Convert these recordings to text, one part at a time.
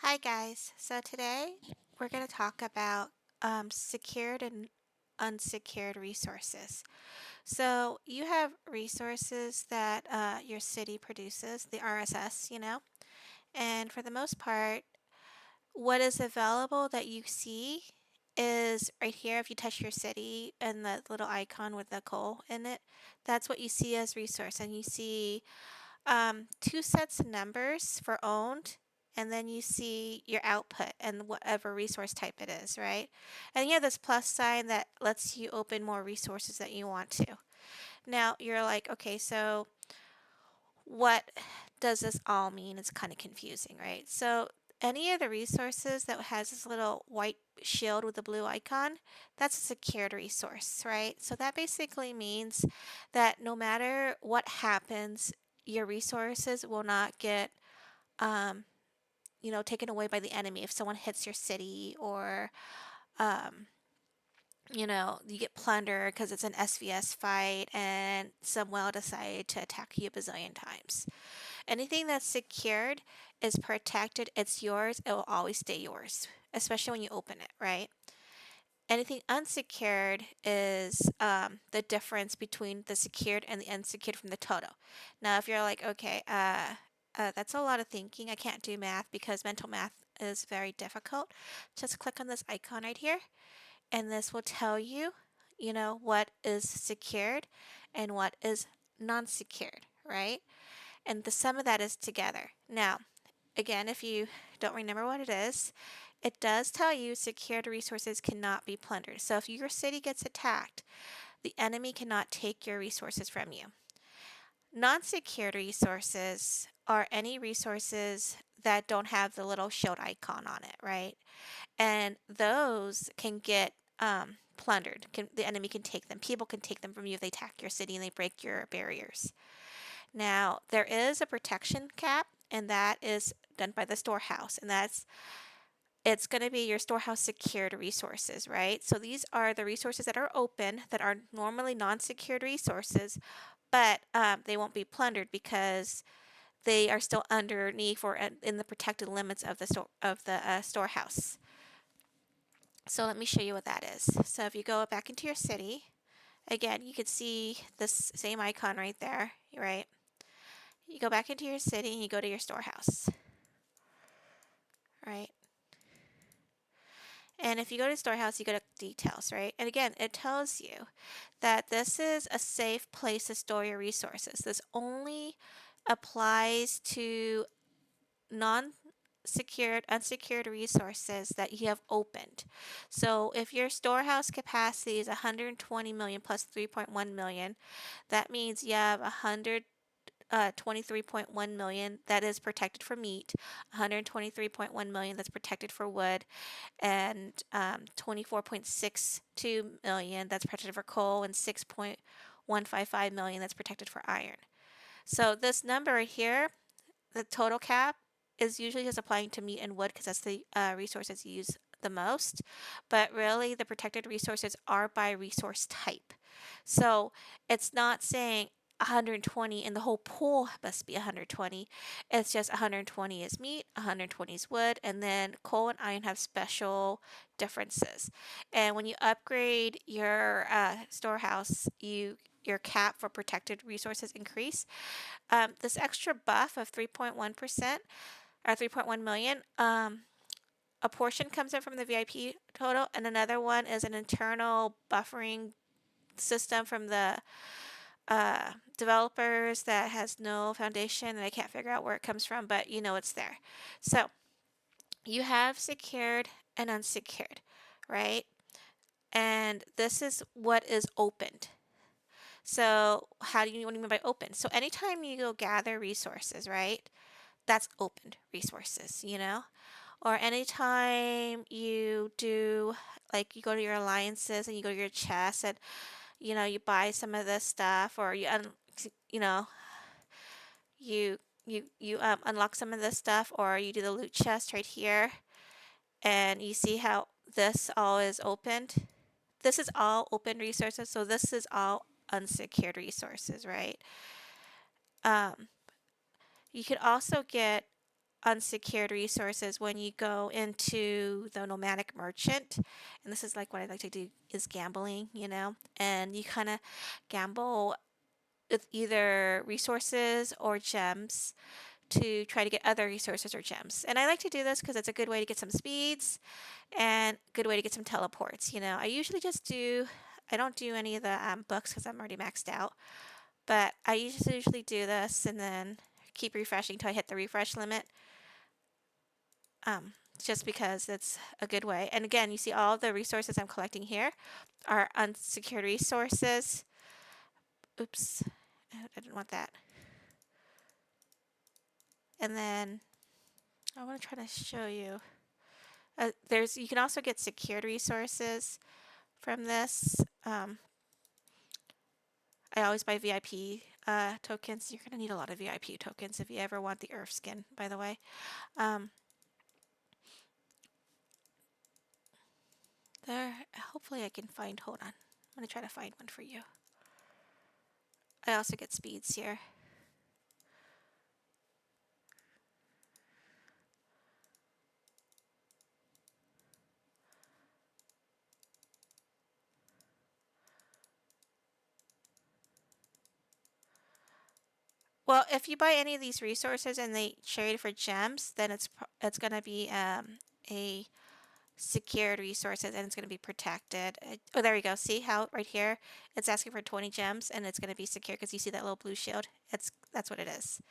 Hi guys, so today we're going to talk about secured and unsecured resources. So you have resources that your city produces, the RSS, and for the most part, what is available that you see is right here. If you touch your city and the little icon with the coal in it, that's what you see as resource, and you see two sets of numbers for owned, and then you see your output and whatever resource type it is, right? And you have this plus sign that lets you open more resources that you want to. Now you're like, okay, so what does this all mean? It's kind of confusing, right? So any of the resources that has this little white shield with a blue icon, that's a secured resource, right? So that basically means that no matter what happens, your resources will not get um, taken away by the enemy if someone hits your city, or um, you get plundered because it's an SVS fight and some whale decided to attack you a bazillion times. Anything that's secured is protected, it's yours, it will always stay yours, especially when you open it, right? Anything unsecured is the difference between the secured and the unsecured from the total. Now, if you're like, okay, that's a lot of thinking, I can't do math because mental math is very difficult, just click on this icon right here, and this will tell you, what is secured and what is non-secured, right? And the sum of that is together. Now, again, if you don't remember what it is, it does tell you secured resources cannot be plundered. So if your city gets attacked, the enemy cannot take your resources from you. Non-secured resources are any resources that don't have the little shield icon on it, right? And those can get plundered. The enemy can take them. People can take them from you if they attack your city and they break your barriers. Now, there is a protection cap, and that is done by the storehouse, and it's going to be your storehouse secured resources, right? So these are the resources that are open that are normally non-secured resources, but they won't be plundered because they are still underneath or in the protected limits of the storehouse. So let me show you what that is. So if you go back into your city, again, you can see this same icon right there, right? You go back into your city and you go to your storehouse, right? And if you go to storehouse, you go to details, right? And again, it tells you that this is a safe place to store your resources. This only applies to non-secured, unsecured resources that you have opened. So if your storehouse capacity is 120 million plus 3.1 million, that means you have 23.1 million that is protected for meat, 123.1 million that's protected for wood, and 24.62 million that's protected for coal, and 6.155 million that's protected for iron. So this number right here, the total cap, is usually just applying to meat and wood because that's the resources you use the most, but really the protected resources are by resource type. So it's not saying 120 and the whole pool must be 120. It's just 120 is meat, 120 is wood, and then coal and iron have special differences. And when you upgrade your storehouse, your cap for protected resources increase. This extra buff of 3.1% or 3.1 million, a portion comes in from the VIP total, and another one is an internal buffering system from the developers that has no foundation, and I can't figure out where it comes from, but it's there. So you have secured and unsecured, right? And this is what is opened. So what do you mean by open? So anytime you go gather resources, right? That's opened resources, Or anytime you do, like you go to your alliances and you go to your chests and, you buy some of this stuff, or you know, you unlock some of this stuff, or you do the loot chest right here, and you see how this all is opened. This is all open resources, so this is all unsecured resources, right? Um, you could also get unsecured resources when you go into the nomadic merchant. And this is like what I like to do is gambling, and you kind of gamble with either resources or gems to try to get other resources or gems. And I like to do this because it's a good way to get some speeds and a good way to get some teleports. I usually I don't do any of the books because I'm already maxed out, but I usually do this and then keep refreshing until I hit the refresh limit, just because it's a good way. And again, you see all the resources I'm collecting here are unsecured resources. Oops, I didn't want that. And then I want to try to show you. You can also get secured resources from this. I always buy VIP tokens. You're going to need a lot of VIP tokens if you ever want the Earth skin, by the way. Um, hopefully I can find, hold on. I'm going to try to find one for you. I also get speeds here. Well, if you buy any of these resources and they trade for gems, then it's going to be a secured resources and it's going to be protected. Oh, there we go. See how right here it's asking for 20 gems and it's going to be secure because you see that little blue shield? That's what it is.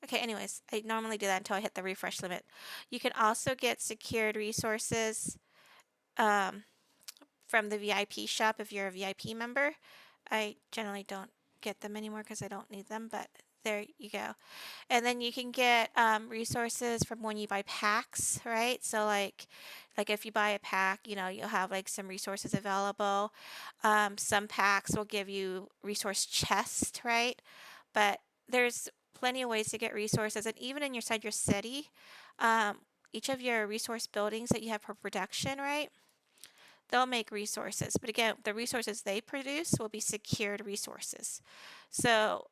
Okay, anyways, I normally do that until I hit the refresh limit. You can also get secured resources um, from the VIP shop if you're a VIP member. I generally don't get them anymore because I don't need them, but there you go. And then you can get resources from when you buy packs, right? So like if you buy a pack, you'll have like some resources available. Some packs will give you resource chest, right? But there's plenty of ways to get resources, and even inside your city, um, each of your resource buildings that you have for production, right? They'll make resources, but again, the resources they produce will be secured resources. So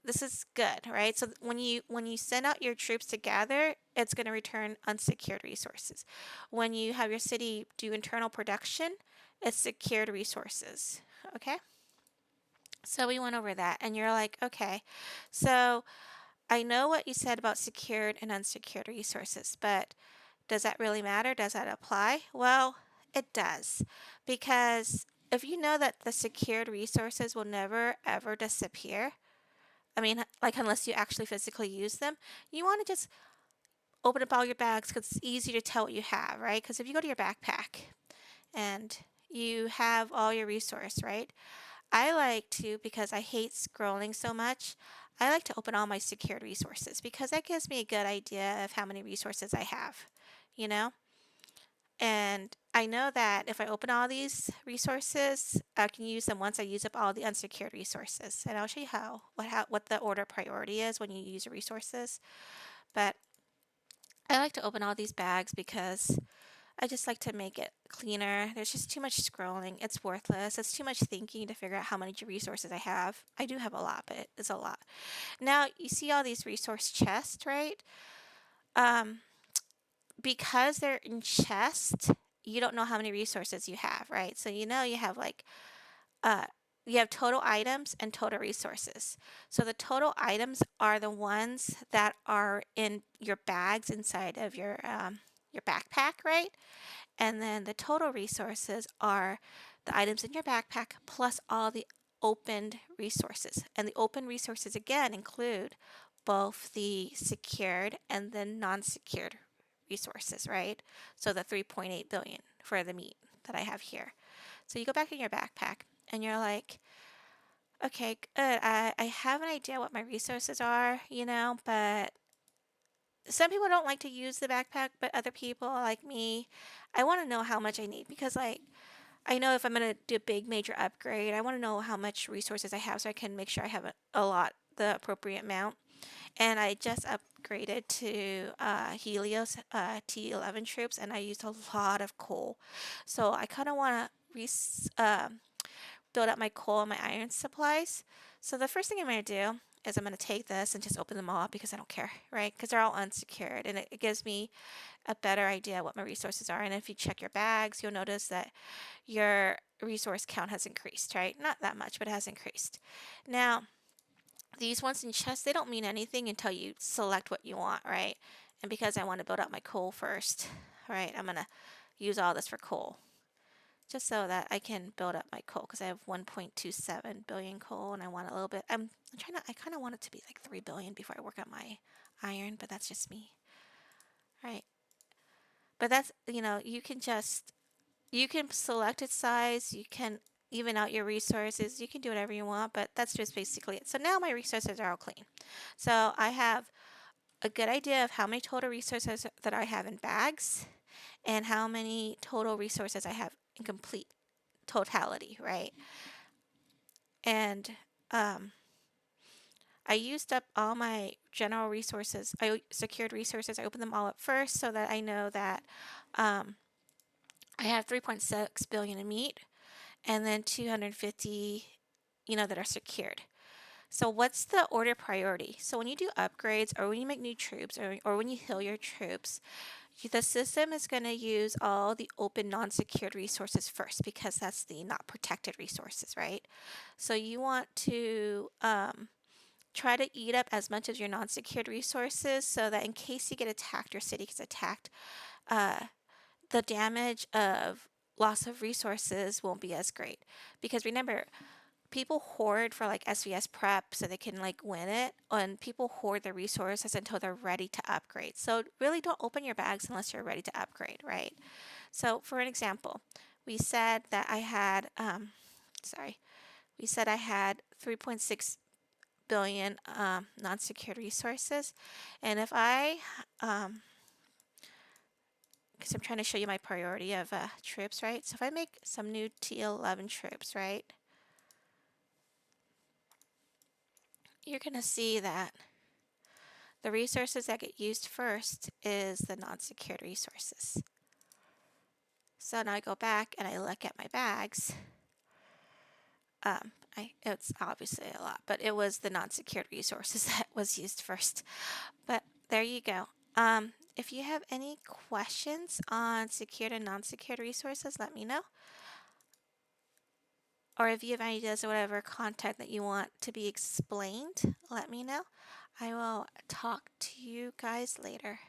this is good, right? So when you send out your troops to gather, it's going to return unsecured resources. When you have your city do internal production, it's secured resources. Okay, so we went over that, and you're like, okay, so I know what you said about secured and unsecured resources, but does that really matter? Does that apply? Well, it does, because if you know that the secured resources will never ever disappear, I mean, like unless you actually physically use them, you want to just open up all your bags because it's easy to tell what you have, right? Because if you go to your backpack and you have all your resource, right? I like to, because I hate scrolling so much, I like to open all my secured resources because that gives me a good idea of how many resources I have, you know? And I know that if I open all these resources, I can use them once I use up all the unsecured resources. And I'll show you what the order priority is when you use your resources. But I like to open all these bags because I just like to make it cleaner. There's just too much scrolling. It's worthless. It's too much thinking to figure out how many resources I have. I do have a lot, but it's a lot. Now, you see all these resource chests, right? Um, because they're in chests, you don't know how many resources you have, right? So you have uh, you have total items and total resources. So the total items are the ones that are in your bags inside of your backpack, right? And then the total resources are the items in your backpack plus all the opened resources. And the open resources again include both the secured and the non-secured resources, right? So the 3.8 billion for the meat that I have here. So you go back in your backpack and you're like, okay, good. I have an idea what my resources are, but some people don't like to use the backpack, but other people like me, I want to know how much I need because like I know if I'm going to do a big major upgrade, I want to know how much resources I have so I can make sure I have a lot, the appropriate amount. And I just upgraded to Helios T11 troops, and I used a lot of coal. So I kind of want to build up my coal and my iron supplies. So the first thing I'm going to do is I'm going to take this and just open them all up because I don't care, right? Because they're all unsecured, and it gives me a better idea what my resources are. And if you check your bags, you'll notice that your resource count has increased, right? Not that much, but it has increased. Now, these ones in chests, they don't mean anything until you select what you want, right? And because I want to build up my coal first, right, I'm going to use all this for coal just so that I can build up my coal because I have 1.27 billion coal and I want a little bit. I'm trying to, I kind of want it to be like 3 billion before I work on my iron, but that's just me, right? But that's, you can select its size, you can even out your resources, you can do whatever you want, but that's just basically it. So now my resources are all clean. So I have a good idea of how many total resources that I have in bags and how many total resources I have in complete totality, right? And um, I used up all my general resources. I secured resources. I opened them all up first so that I know that um, I have 3.6 billion in meat and then 250, that are secured. So what's the order priority? So when you do upgrades or when you make new troops or when you heal your troops, the system is going to use all the open non-secured resources first because that's the not protected resources, right? So you want to try to eat up as much of your non-secured resources so that in case you get attacked, your city gets attacked, uh, the damage of loss of resources won't be as great. Because remember, people hoard for like SVS prep so they can like win it, and people hoard their resources until they're ready to upgrade. So really don't open your bags unless you're ready to upgrade, right? So for an example, we said that I had, we said I had 3.6 billion non-secured resources, and if I, because I'm trying to show you my priority of troops, right? So if I make some new T11 troops, right, you're going to see that the resources that get used first is the non-secured resources. So now I go back and I look at my bags. It's obviously a lot, but it was the non-secured resources that was used first. But there you go. If you have any questions on secured and non-secured resources, let me know. Or if you have ideas or whatever content that you want to be explained, let me know. I will talk to you guys later.